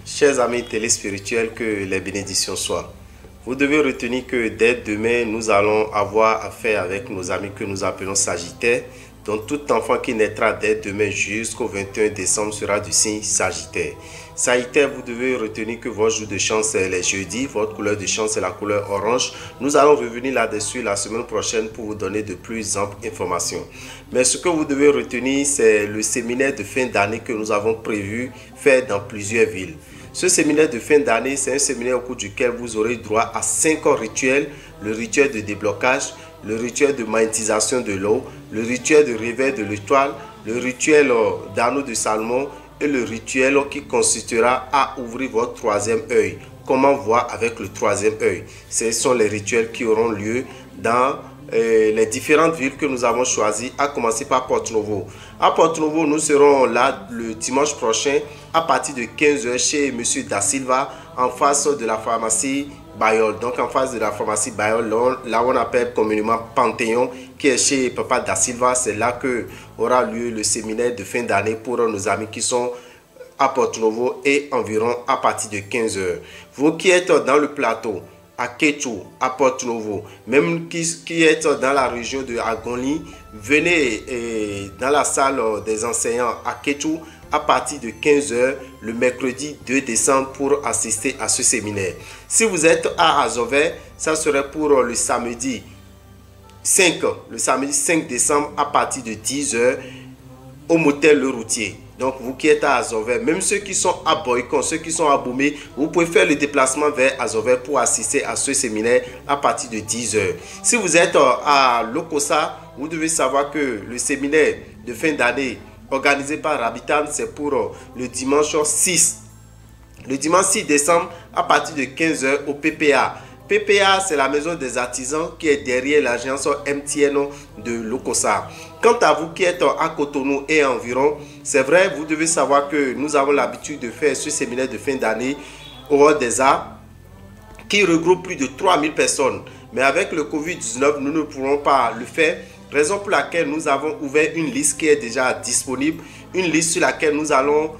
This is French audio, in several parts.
Chers amis téléspirituels, que les bénédictions soient. Vous devez retenir que dès demain, nous allons avoir affaire avec nos amis que nous appelons Sagittaires. Donc tout enfant qui naîtra dès demain jusqu'au 21 décembre sera du signe Sagittaire. Sagittaire, vous devez retenir que votre jour de chance c'est les jeudis, votre couleur de chance c'est la couleur orange. Nous allons revenir là-dessus la semaine prochaine pour vous donner de plus amples informations. Mais ce que vous devez retenir, c'est le séminaire de fin d'année que nous avons prévu faire dans plusieurs villes. Ce séminaire de fin d'année, c'est un séminaire au cours duquel vous aurez droit à 5 rituels. Le rituel de déblocage, le rituel de magnétisation de l'eau, le rituel de réveil de l'étoile, le rituel d'anneau de Salomon et le rituel qui constituera à ouvrir votre troisième œil. Comment voir avec le troisième œil? Ce sont les rituels qui auront lieu dans les différentes villes que nous avons choisies, à commencer par Porto Novo. À Porto Novo, nous serons là le dimanche prochain à partir de 15 h chez M. Da Silva, en face de la pharmacie Bayol. Donc en face de la pharmacie Bayol, là on appelle communément Panthéon, qui est chez Papa Da Silva. C'est là que aura lieu le séminaire de fin d'année pour nos amis qui sont à Porto Novo et environ à partir de 15 h. Vous qui êtes dans le plateau, à Kétou, à Porto Novo, même qui êtes dans la région de Agoni, venez dans la salle des enseignants à Kétou à partir de 15 h le mercredi 2 décembre pour assister à ce séminaire. Si vous êtes à Azové, ça serait pour le samedi 5 décembre à partir de 10 h au motel Le Routier. Donc vous qui êtes à Azové, même ceux qui sont à Boycon, ceux qui sont à Boumé, vous pouvez faire le déplacement vers Azové pour assister à ce séminaire à partir de 10 h. Si vous êtes à Lokossa, vous devez savoir que le séminaire de fin d'année organisé par Rabitan, c'est pour le dimanche 6 décembre à partir de 15 h au PPA. PPA, c'est la maison des artisans qui est derrière l'agence MTN de Lokossa. Quant à vous qui êtes à Cotonou et environ, c'est vrai, vous devez savoir que nous avons l'habitude de faire ce séminaire de fin d'année au Hall des Arts qui regroupe plus de 3000 personnes. Mais avec le Covid-19, nous ne pourrons pas le faire. Raison pour laquelle nous avons ouvert une liste qui est déjà disponible. Une liste sur laquelle nous allons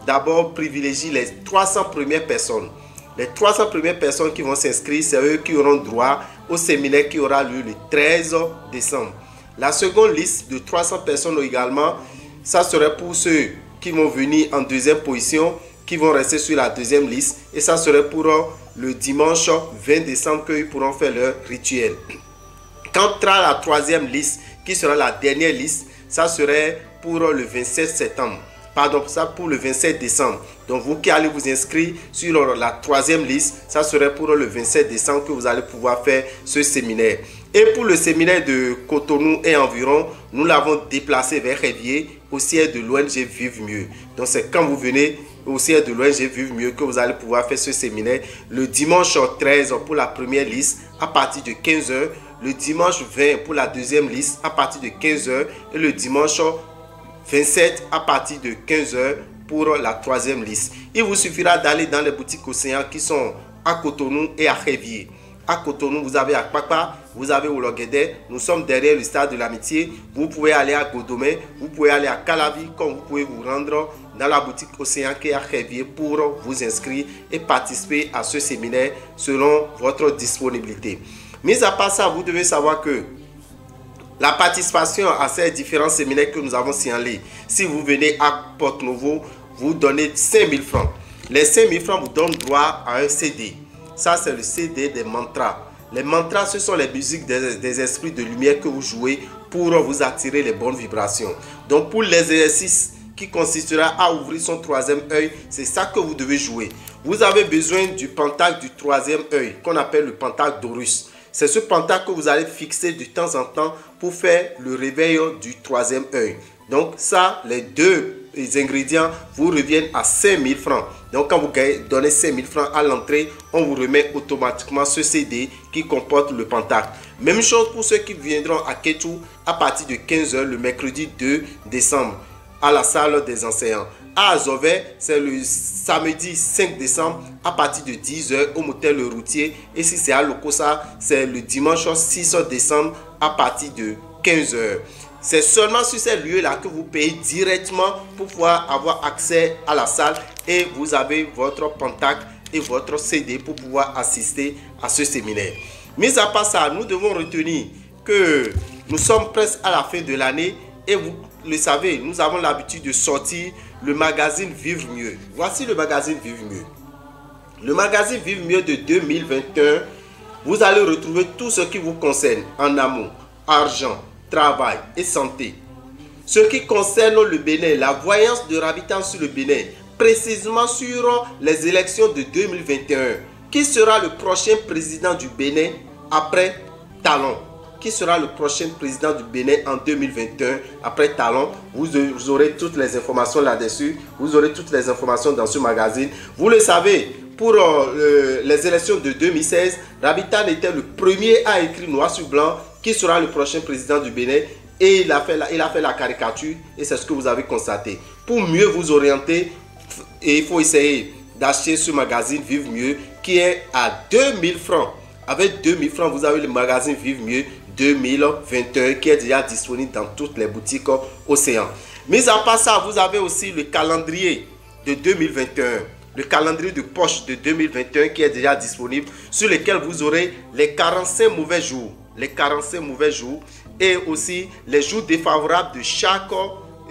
d'abord privilégier les 300 premières personnes. Les 300 premières personnes qui vont s'inscrire, c'est eux qui auront droit au séminaire qui aura lieu le 13 décembre. La seconde liste de 300 personnes également, ça serait pour ceux qui vont venir en deuxième position, qui vont rester sur la deuxième liste. Et ça serait pour le dimanche 20 décembre qu'ils pourront faire leur rituel. Quant à la troisième liste, qui sera la dernière liste, ça serait pour le 27 septembre. Pardon, ça pour le 27 décembre. Donc vous qui allez vous inscrire sur la troisième liste, ça serait pour le 27 décembre que vous allez pouvoir faire ce séminaire. Et pour le séminaire de Cotonou et environ, nous l'avons déplacé vers Révier au siège de l'ONG Vive Mieux. Donc c'est quand vous venez au siège de l'ONG Vive Mieux que vous allez pouvoir faire ce séminaire. Le dimanche 13 pour la première liste à partir de 15 h. Le dimanche 20 pour la deuxième liste à partir de 15 h. Et le dimanche 27 à partir de 15 h pour la troisième liste. Il vous suffira d'aller dans les boutiques Océan qui sont à Cotonou et à Révier. À Cotonou, vous avez à Kpakpa, vous avez au Logedé. Nous sommes derrière le stade de l'Amitié. Vous pouvez aller à Godomé, vous pouvez aller à Calavi, comme vous pouvez vous rendre dans la boutique Océan qui est à Révier pour vous inscrire et participer à ce séminaire selon votre disponibilité. Mais à part ça, vous devez savoir que la participation à ces différents séminaires que nous avons signalés, si vous venez à Porto Novo, vous donnez 5000 francs. Les 5000 francs vous donnent droit à un CD. Ça, c'est le CD des mantras. Les mantras, ce sont les musiques des esprits de lumière que vous jouez pour vous attirer les bonnes vibrations. Donc, pour l'exercice qui consistera à ouvrir son troisième œil, c'est ça que vous devez jouer. Vous avez besoin du pentacle du troisième œil, qu'on appelle le pentacle d'Horus. C'est ce pentacle que vous allez fixer de temps en temps pour faire le réveil du troisième œil. Donc ça, les deux ingrédients vous reviennent à 5000 francs. Donc quand vous donnez 5000 francs à l'entrée, on vous remet automatiquement ce CD qui comporte le pentacle. Même chose pour ceux qui viendront à Kétou à partir de 15 h le mercredi 2 décembre à la salle des enseignants. à Azové, c'est le samedi 5 décembre à partir de 10 h au motel Le Routier. Et si c'est à Lokossa, c'est le dimanche 6 décembre à partir de 15 h. C'est seulement sur ces lieux-là que vous payez directement pour pouvoir avoir accès à la salle et vous avez votre contact et votre CD pour pouvoir assister à ce séminaire. Mis à part ça, nous devons retenir que nous sommes presque à la fin de l'année et vous le savez, nous avons l'habitude de sortir le magazine Vivre Mieux. Voici le magazine Vivre Mieux. Le magazine Vivre Mieux de 2021, vous allez retrouver tout ce qui vous concerne en amour, argent, travail et santé. Ce qui concerne le Bénin, la voyance de Rabitans sur le Bénin, précisément sur les élections de 2021. Qui sera le prochain président du Bénin après Talon? Qui sera le prochain président du Bénin en 2021 après Talon? Vous aurez toutes les informations là-dessus. Vous aurez toutes les informations dans ce magazine. Vous le savez, pour les élections de 2016, Rabitan était le premier à écrire noir sur blanc qui sera le prochain président du Bénin. Et il a fait la caricature et c'est ce que vous avez constaté. Pour mieux vous orienter, il faut essayer d'acheter ce magazine Vive Mieux qui est à 2000 francs. Avec 2000 francs, vous avez le magazine Vive Mieux 2021 qui est déjà disponible dans toutes les boutiques Océan. Mais à part ça, vous avez aussi le calendrier de 2021. Le calendrier de poche de 2021 qui est déjà disponible, sur lequel vous aurez les 45 mauvais jours. Les 45 mauvais jours et aussi les jours défavorables de chaque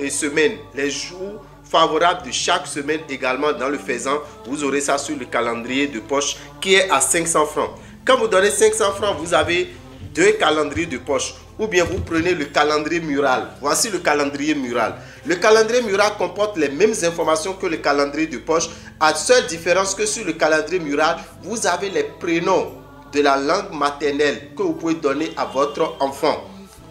semaine. Les jours favorables de chaque semaine également dans le faisant. Vous aurez ça sur le calendrier de poche qui est à 500 francs. Quand vous donnez 500 francs, vous avez deux calendriers de poche. Ou bien vous prenez le calendrier mural. Voici le calendrier mural. Le calendrier mural comporte les mêmes informations que le calendrier de poche. À seule différence que sur le calendrier mural, vous avez les prénoms de la langue maternelle que vous pouvez donner à votre enfant.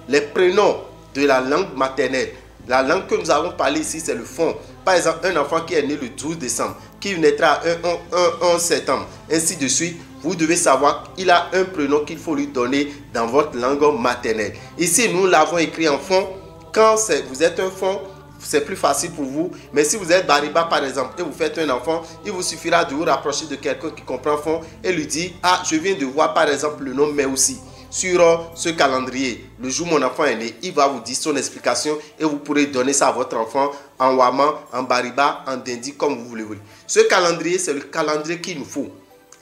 Les prénoms de la langue maternelle. La langue que nous avons parlé ici, c'est le fond. Par exemple, un enfant qui est né le 12 décembre, qui naîtra un 11 septembre, ainsi de suite. Vous devez savoir qu'il a un prénom qu'il faut lui donner dans votre langue maternelle. Ici, nous l'avons écrit en fond. Quand vous êtes un fond, c'est plus facile pour vous. Mais si vous êtes Bariba, par exemple, et vous faites un enfant, il vous suffira de vous rapprocher de quelqu'un qui comprend fond et lui dire: ah, je viens de voir par exemple le nom mais aussi sur ce calendrier. Le jour où mon enfant est né, il va vous dire son explication et vous pourrez donner ça à votre enfant en Waman, en Bariba, en Dindi, comme vous voulez. Ce calendrier, c'est le calendrier qu'il nous faut.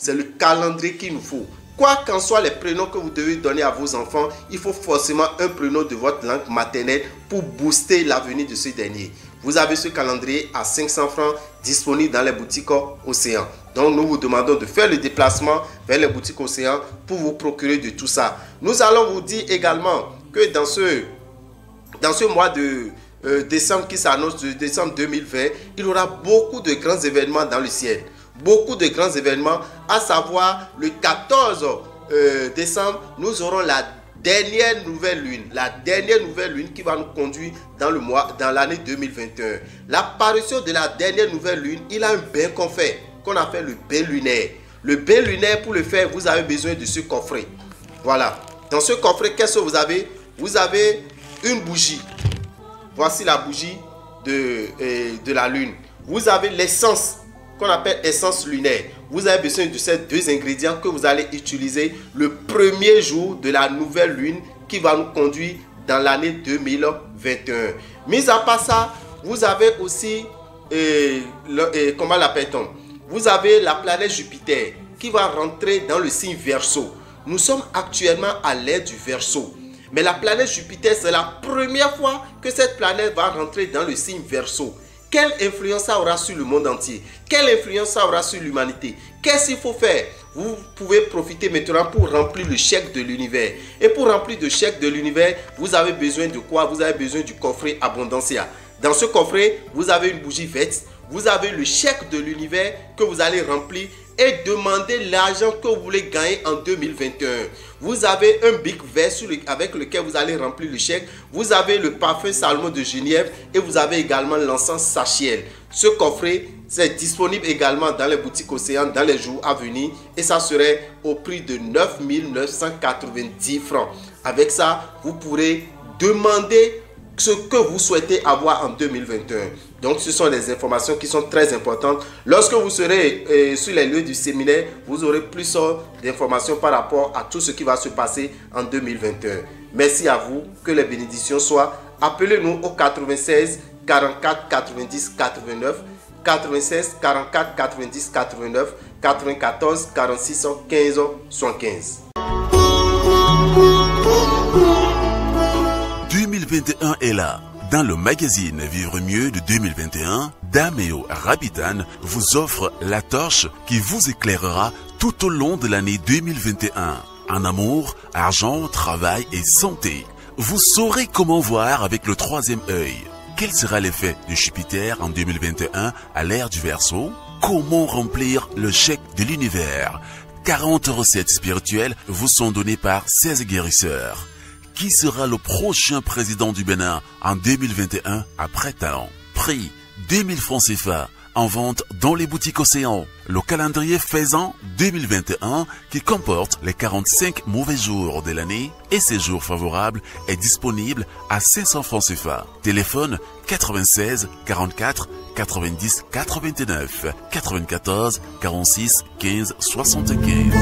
C'est le calendrier qu'il nous faut. Quoi qu'en soient les prénoms que vous devez donner à vos enfants, il faut forcément un prénom de votre langue maternelle pour booster l'avenir de ce dernier. Vous avez ce calendrier à 500 francs disponible dans les boutiques Océan. Donc nous vous demandons de faire le déplacement vers les boutiques Océan pour vous procurer de tout ça. Nous allons vous dire également que dans ce mois de décembre qui s'annonce, de décembre 2020, il y aura beaucoup de grands événements dans le ciel. Beaucoup de grands événements, à savoir le 14 décembre, nous aurons la dernière nouvelle lune. La dernière nouvelle lune qui va nous conduire dans l'année 2021. L'apparition de la dernière nouvelle lune, il a un bain qu'on fait, qu'on appelle le bain lunaire. Le bain lunaire, pour le faire, vous avez besoin de ce coffret. Voilà. Dans ce coffret, qu'est-ce que vous avez? Vous avez une bougie. Voici la bougie de la lune. Vous avez l'essence qu'on appelle essence lunaire. Vous avez besoin de ces deux ingrédients que vous allez utiliser le premier jour de la nouvelle lune qui va nous conduire dans l'année 2021. Mis à part ça, vous avez aussi, comment l'appelle-t-on? Vous avez la planète Jupiter qui va rentrer dans le signe Verseau. Nous sommes actuellement à l'ère du Verseau. Mais la planète Jupiter, c'est la première fois que cette planète va rentrer dans le signe Verseau. Quelle influence ça aura sur le monde entier? Quelle influence ça aura sur l'humanité? Qu'est-ce qu'il faut faire? Vous pouvez profiter maintenant pour remplir le chèque de l'univers. Et pour remplir le chèque de l'univers, vous avez besoin de quoi? Vous avez besoin du coffret Abondancia. Dans ce coffret, vous avez une bougie verte. Vous avez le chèque de l'univers que vous allez remplir et demander l'argent que vous voulez gagner en 2021. Vous avez un bic vert avec lequel vous allez remplir le chèque. Vous avez le parfum Salomon de Genièvre et vous avez également l'encens Sachiel. Ce coffret, c'est disponible également dans les boutiques Océan dans les jours à venir et ça serait au prix de 9 990 francs. Avec ça, vous pourrez demander ce que vous souhaitez avoir en 2021. Donc, ce sont des informations qui sont très importantes. Lorsque vous serez sur les lieux du séminaire, vous aurez plus d'informations par rapport à tout ce qui va se passer en 2021. Merci à vous. Que les bénédictions soient. Appelez-nous au 96 44 90 89, 96 44 90 89, 94 46 15 75. 2021 est là. Dans le magazine Vivre mieux de 2021, Dameo Rabitan vous offre la torche qui vous éclairera tout au long de l'année 2021. En amour, argent, travail et santé. Vous saurez comment voir avec le troisième œil. Quel sera l'effet de Jupiter en 2021 à l'ère du Verseau? Comment remplir le chèque de l'univers? 40 recettes spirituelles vous sont données par 16 guérisseurs. Qui sera le prochain président du Bénin en 2021 après talent? Prix 2000 francs CFA en vente dans les boutiques Océan. Le calendrier Faisan 2021 qui comporte les 45 mauvais jours de l'année et ses jours favorables est disponible à 500 francs CFA. Téléphone 96 44 90 89 94 46 15 75.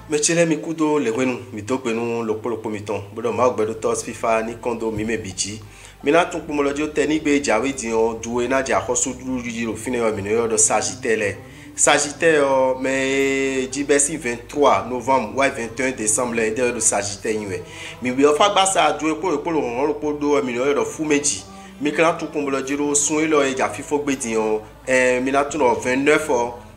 Mechele mikudo lewenu mitokbenu lokpolokpo miton bodo magbedo tos fifa ni kondo mime bichi mina tun pomolojo teni gbe jawe dion duwe na ja khosu duro fine yo mino do Sagittaire Sagittaire mais dibesi 23 novembre ouais 21 décembre les de Sagittaire ywe mi bi ofa gba sa duwe polo ron lo podo mino do fumeji mi kan tun pomolojo sun lo e ja fifo gbe dion mina tun 29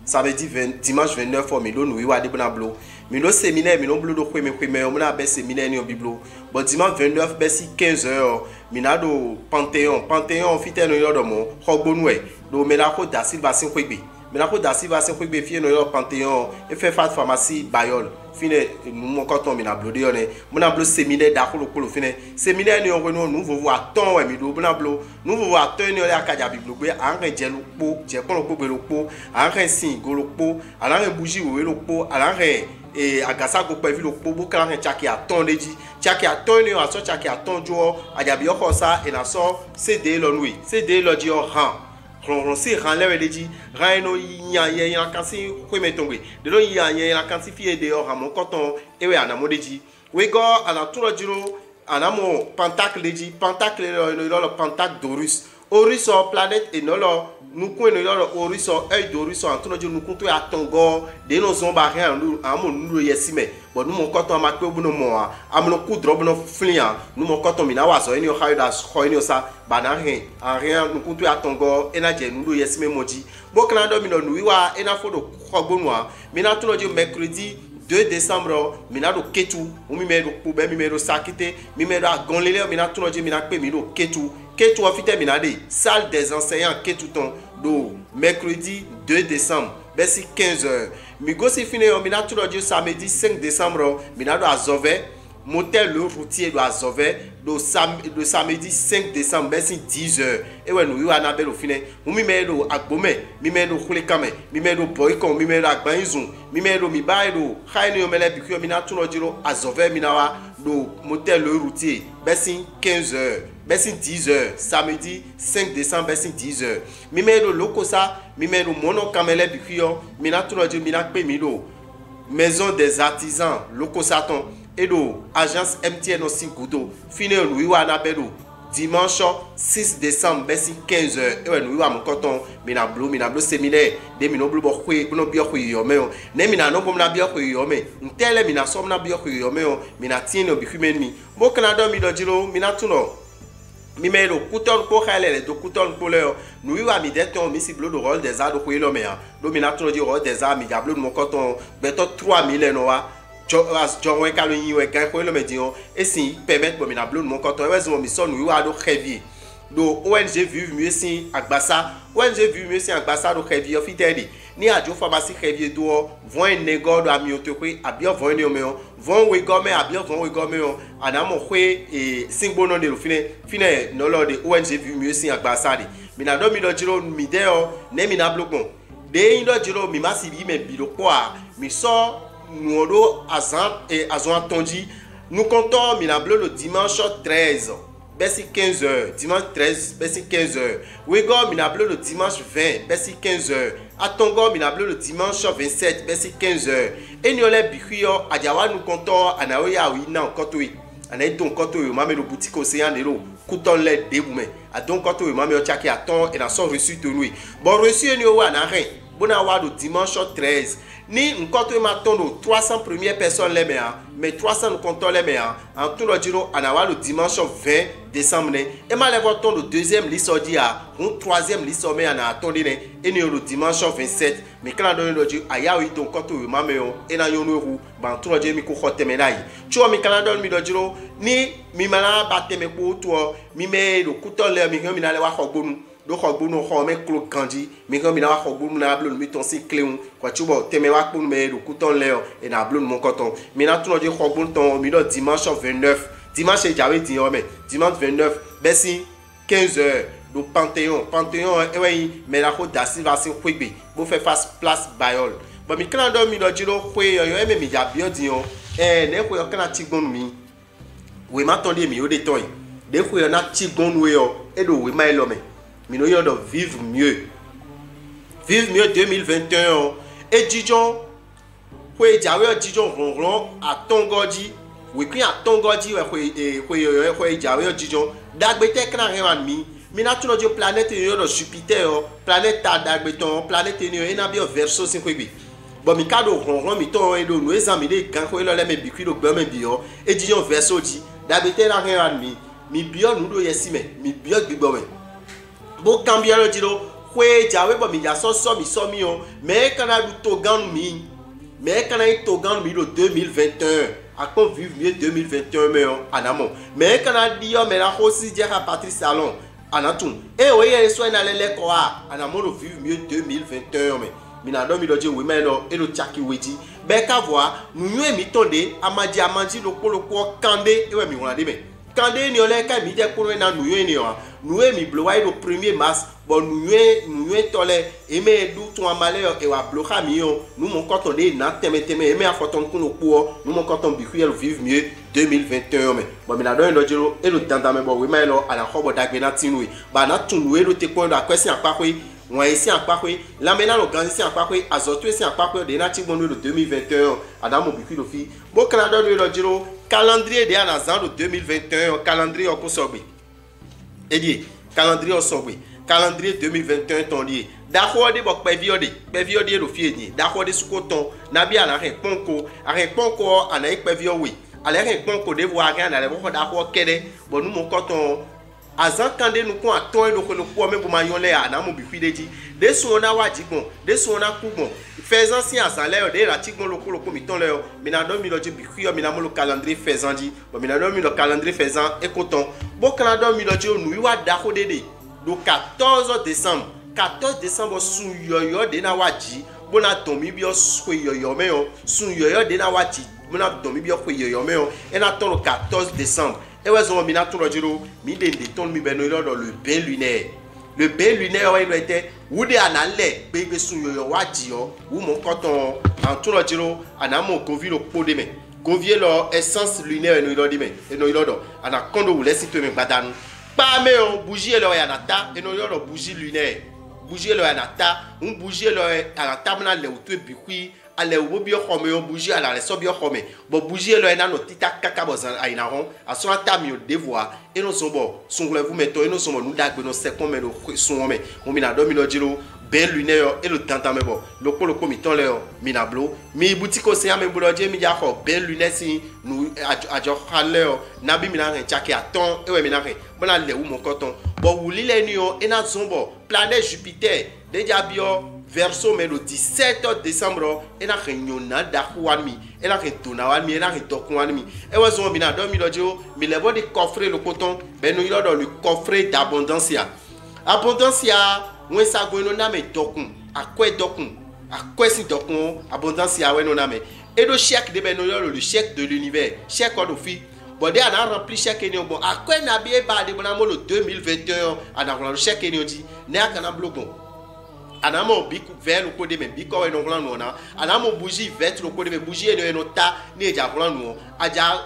ça veut dire dimanche 29 mi lo nu wa de bonablo mi lo séminaire mi lo blo do kweme on a be séminaire ni biblo bon dimanche 29 be si 15h mi na do Panthéon fite no yodo mo hogbonu e do me la ko da Silva sin kwegbe me la ko da Silva sin kwegbe fie no yo Panthéon e fait fat pharmacie Bayol fine nous mon canton mi na blo de yone mo na blo séminaire da ko lo fine séminaire ni on reno nous vo voir ton we mi do na blo nous vo voir ton ni o ya kaja biblo gbe an re je lo po je kon lo po be lo po an re sin go lo po an re bougie we lo po an re et agasa go pe vi lo po bo kan re chaki aton leji chaki aton ni o aso chaki aton jo ajabi o ko sa e na so cd lo nui cd lo di o ran ron si ran le leji ran no yan kan si ko me tongwe de lo yan kan si fie de o ran mo koton e we anamo leji we go ana turo jiro anamo pentacle leji pentacle lo pentacle d'Orus Orus planète et no lo nous connaissons le horizon œil d'horizon en train de nous compter à Tongo de nos zomba rien nous amo nous yesime bon nous mon coton ma ko bunu mo amno ku drop no flian nous mon coton mina wa so eni o haida so eni o sa banarin en rien nous compter à Tongo enaje nous yesime moji bo klando mino nous wa ena fodo khogbonu a mina tuno je mercredi 2 décembre mina do ketu umi me do po be mi me do sakite mi me do agonlele mina tuno je mina pe mi do ketu Ketou ofite minade, salle des enseignants Ketouton, do mercredi 2 décembre, bersi 15h. Migo si fine yo mina tout le samedi 5 décembre, mina do azove, motel le routier do azove, do samedi 5 décembre, bersi 10h. Et ouais nous yo anabel au fine, mi me do agbome, mi me do khulekame, mi me do boykon, mi me do agbanizun, mi me do mi bae do khayni yo mele bikyo mina tout le jiro azove minawa do motel le routier, bersi 15h. Bersi 10h, samedi 5 décembre, bersi 10h. Mimero lokosa, mimero mono kamele bikuyo, mina tunojo mina pe milo. Maison des artisans, lokosaton, edo, agence MTN aussi Goudo. Fine Louiwa Nabelo. Dimanche 6 décembre, bersi 15h. Ewe Louiwa Mokoton, mina blo séminaire, de mino blo bokwe, kuno biyo kwe yomeo. Ne mina no bomna biyo kwe yome. Ntele mina somna biyo kwe yomeo, mina tieno bikumenmi. Mo Canada mi dojilo, mina tuno. Mi me lo couton ko khale do couton ko le nous wa mi deton mi siblo do rôle des arts do ko lo me do mi na tro di rôle des arts mi diablo mo coton beto 3000 no wa jo we ka lo yin we kan ko lo me di on et si permettre bo mi na blo mo coton we zo mi so nous wa do heavy do ONG Vive mieux si agbasa ONG Vive mieux si agbasa do heavy ofiteli ni ajo pharmacie revie do vont nego do amioto kwe abio vont ni omeo vont we gome abio vont we gome o anamo kwe e singbo no de lo fine no lo de ONG vu mieux sin agbasa de mina do mi do jiro mi de o ne mi na blogbon de ndo jiro mi masibi me bilo kwa mi so nuodo azan tonji nous comptons mina bleu le dimanche 13 Bessi 15h, dimanche 13, Bessi 15h. Ouigo, mina bleu le dimanche 20, Bessi 15h. Atongo, mina bleu le dimanche 27, Bessi 15h. Et nous les bikuyo, adiawa nous comptons, anaoya ouina en kotoi. Anaïton kotoi, mame le boutique océan de l'eau. Couton les déboume. Adon kotoi, mame le tchaki attend et dans son reçu de lui. Bon reçu, nous ouwa n'arrêt. Bon awa le dimanche 13. Ni nkoto matondo 300 premières personnes les meilleurs mais 300 nous comptons les meilleurs en tout le giro anawa le dimanche 20 décembre et mal voton le deuxième lisodi a un troisième lisomé ana attendu et ni le dimanche 27 mais quand on donne le giro aya oui donc koto mameo et na yonu ru ban tout le giro mi ko khote menai tu mi quand on mi le giro ni mi mala batte me ko to mi me le couton le mi na le wa khogbonu do khogbu no khome klo kanji mi ko mi na khogbu na blo mi ton si cléon kwa chubo teme wa kpun me do couton leo et na blo mon coton mi na tuno di khogbu ton mi do dimanche 29 dimanche jawe ti yo me dimanche 29 besi 15h do Panthéon e wi me la ko da silva sin kwegbe bo fe face place Bayol bo mi kan do mi do jiro kwe yo e me mi ja bio di yo ne ko yo kana tigbon mi we ma ton de mi o de toy de ko yo na tigbon we yo e do we ma lo me mi no yo do vivre mieux 2021 et Dijon kwe jawe Dijon ronron a tongoji we kwi a tongoji we jawe Dijon dagbete kana rewan mi na tuno jo planète yo do Jupiter planète ta dagbeton planète yo ena bio verso sin kwebe bon mi kado ronron mi ton e do no examiner de kan ko lo le me bikwi do gbe me bio et Dijon verso ji dagbete na rewan mi bio nu do yesime mi bio gbigbo me bo cambia le dilo kwe jawe bo mi ya so mi o mais kana du togan mi mais kana i togan mi le 2021 a qu'on vivre mieux 2021 mais anamo mais kana dio mais la aussi dire à Patrice Salon anatum e o ye so na lele ko a anamo le vivre mieux 2021 mais mina do mi do je we me lo e lo chaki weji be ka voir nous yé mi tonde amadi lo ko kande e we mi wona de me kande ni ole ka mi de ko na nous yé ni o nous mi bloqué le 1er mars bon nous tole et me du ton malheur et wa bloquer million nous mon quand on est na teme et me a photon ko no ko nous mon quand on bikuel vivre mieux 2021 mais bon na don no jiro e lo tanda me bon we ma lo ala ko bo dagbe na tinu ba na tunu e lo te ko do akwesi apakwe won esi apakwe la mena lo gan esi apakwe azotu esi apakwe de na ti bon le 2021 adamo bikuel fi bo kana don lo jiro calendrier de ana zan do 2021 calendrier ko sogbe Edie, calendrier sobwe, calendrier 2021 ton lié. D'accord de bok peviode lo fieni. D'accord de sukoton, nabi ala ren ponko ana ek pevio oui. Ala ren ponko de voir rien ala bo d'accord kede, bon nous mon coton azan kande nous ko aton no ko ko me bo mayon le ana mo bi fideji. De so na waji bon, de so na ku bon. Faisant si azan le de la tikon lo ko mi ton le mi na do mi lo je bi kuyo mi na mo le calendrier faisant di. Bon mi na do mi le calendrier faisant et coton. Bon Canada mi lo je nous wa dako dede. Le 14 décembre 14 décembre sou yoyo de na waji. Bon na tomi bi o sou yoyo me o. Sou yoyo de na waji. Bon na tomi bi o ko yoyo me o. Et na ton le 14 décembre. Et ouais zo mi na ton lo jiro mi de ton mi beno lo le bain lunaire. Le bain lunaire ouais était ou de anale bebe sou yoyo waji o. Ou mon coton en ton lo jiro anamo convie le po de me. Convie leur essence lunaire no lo de me. Et no lo do ana kondo ou laisse te me badanu. Pas mais on bougie leur yanata et no lo bougie lunaire. Bougie leur yanata, on bougie leur yanata na le outu bikui ale wo bio khome on bougie ala le so bio khome. Bo bougie leur na no tita kaka bozan ainaron a so ata mi o devoir et no so bo son vous meto et no so mo nu dagbe no se kon me no son me. Mo mi na do mi lo jiro ben lunaire et le tanta me bo le ko mi ton le mi na blo mi boutique océan me bolo je mi ja ko ben lunaire si nu ajo khale na bi mi na ren chaki aton e we mi na ren bona le wu mon coton bo wuli le ni o e na zombo planète Jupiter déjà bio verso mais le 17 décembre e na réunion na da mi e na retona wan mi e na retokwan mi e wa zo mi na do mi lo jo mi le bo de coffret le coton ben no yo do le coffret d'abondance ya mwen sa gwen na me dokun akwe dokun à quoi si donc abondance ya ouais non mais et le chèque de ben le chèque de l'univers chèque quoi de fi bon dès on a rempli chèque ni bon à quoi na bien ba de bon le 2021 on a le chèque ni dit na kana blogon anamo biku vers le côté mais biko et non plan non anamo bougie vers le côté mais bougie et no ta ni ja plan non aja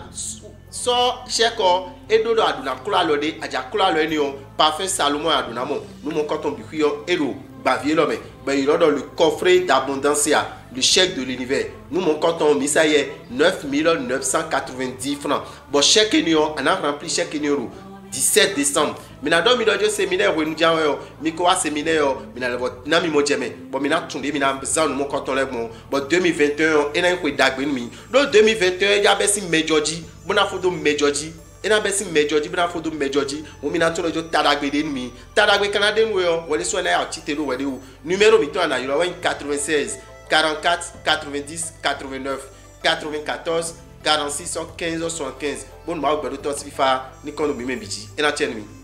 so cheko edodo aduna kula lode aja kula lo enion parfait Salomon aduna mo nous mon quand on bikuyo elo bavier l'homme ben il est dans le coffret d'abondance le chèque de l'univers nous mon quand on mis ça y est 9 990 francs bon chèque enion on a rempli chèque enion 17 décembre mina do mi do séminaire we ndia yo mi ko séminaire mina le na mi mo jeme bon mina tunde mina zan mo quand on lève mon bon 2021 ena ko dagbe mi do 2021 ya besi mejoji bona fodo mejoji ena besi mejoji bona fodo mejoji mo mina to jo tadagbe de mi tadagbe canada we yo wole so na ya titelo we de numéro mi to na yo 96 44 90 89 94 46 15 75 bon ma ogbero to sifa ni kono bi membiji ena chen mi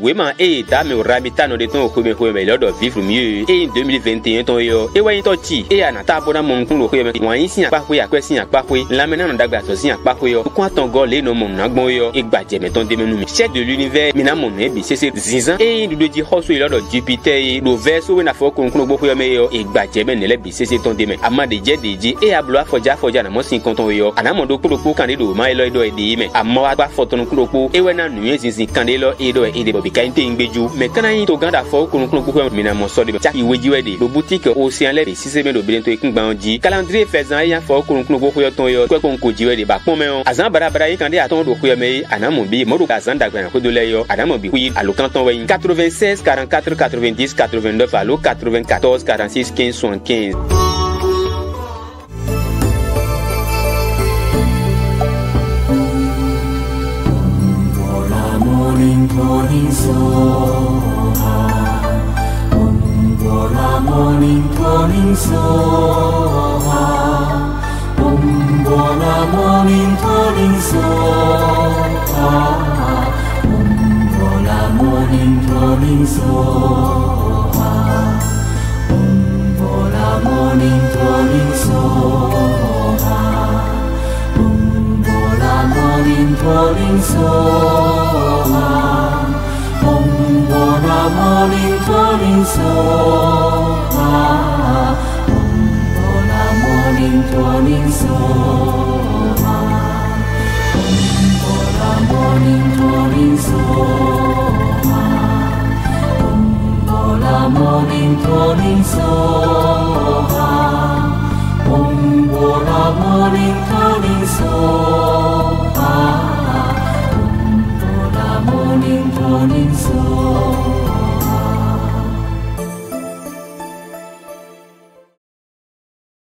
Wema dame rabitano de ton premier premier lors de vivre mieux et 2021 ton yo e wa to ti e anata bona mon kun lo ko me wan yin sin pa ko ya kwesi yan pa ko la mena na dagba so sin yan pa ko yo ko ton go le no mon na gbon yo e gbaje me ton de menu mi chef de l'univers mina mon e bi cc zinzan e du di hoso lors de Jupiter e lo verso we na fo kun kun gbo ko yo me yo e gbaje me ne le bi cc ton de me amade je deji e ablo afoja na mo sin kon ton yo anamo do ko kan de do ma e lo do e di me amma wa pa foton kun ko e we na nu yin sin kan de lo e do e de bobi kainte ingbeju mais kana yin to ganda fo ko ko mina mo so de cha iweji we de lo boutique Océan le de sise me do bilen to ikin gban ji calendrier faisant yan fo ko ko yo ton yo ko ji we de ba pon me on azan bara yin kan de aton do ko yo me anamo bi mo do azan dagba ko do le yo anamo bi kuyi alo kanton we 96 44 90 89 alo 94 46 15 75 Morning Soha, Bola morning Soha, Bola morning Soha, Bola morning Soha, Bola morning Soha, Bola morning Soha. Bola morning Soha, Bola morning Soha.